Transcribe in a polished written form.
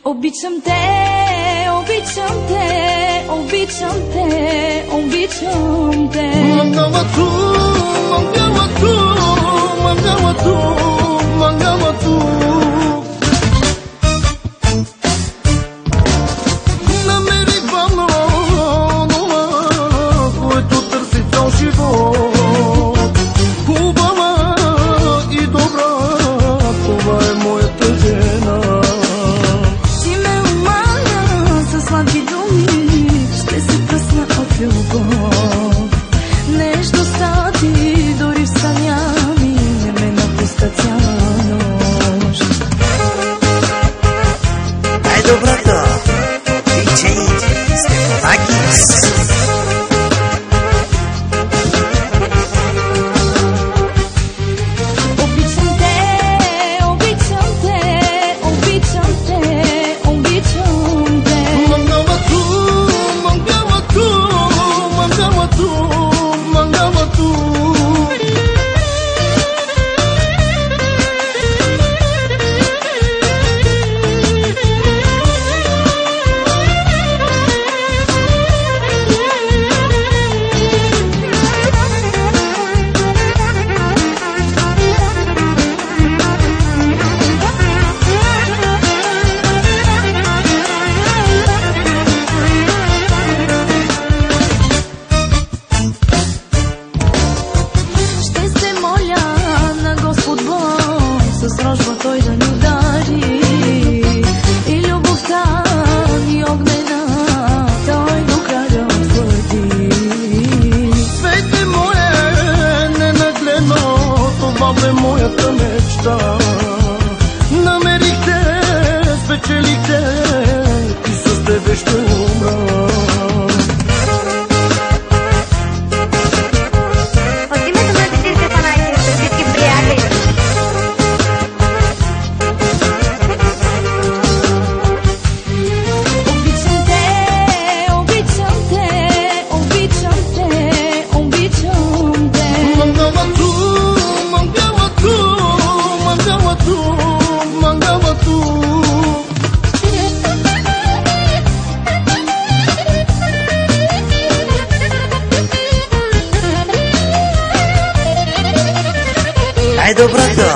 Обичам те, обичам те, обичам те, обичам те. Mangama tu, mangama tu, mangama tu, mangama tu. Намери вълна, който търси цял живот. Хубава и добра, това е моята жена. Ти ме умаля със сладки думи, ще се пръсна от любов. Нежността ти дори в съня ми не ме напуска цяла нощ. Най-доброто диджей Стефанакис. Обичам те, обичам те, обичам те, обичам те. Mangama tu, mangama tu, mangama tu, mangama tu. Ще се моля на Господ Бог с рожба Той да ни дари и любовта ни огнена Той до края утвърди. Свете мое ненагледно, това бе моята мечта. Намерихте, спечелихте и с тебе ще умра. От името на диджей Стефанакис за всички приятели. Обичам те, обичам те, обичам те, обичам те. Mangama tu, mangama tu, mangama tu, mangama tu. Най-доброто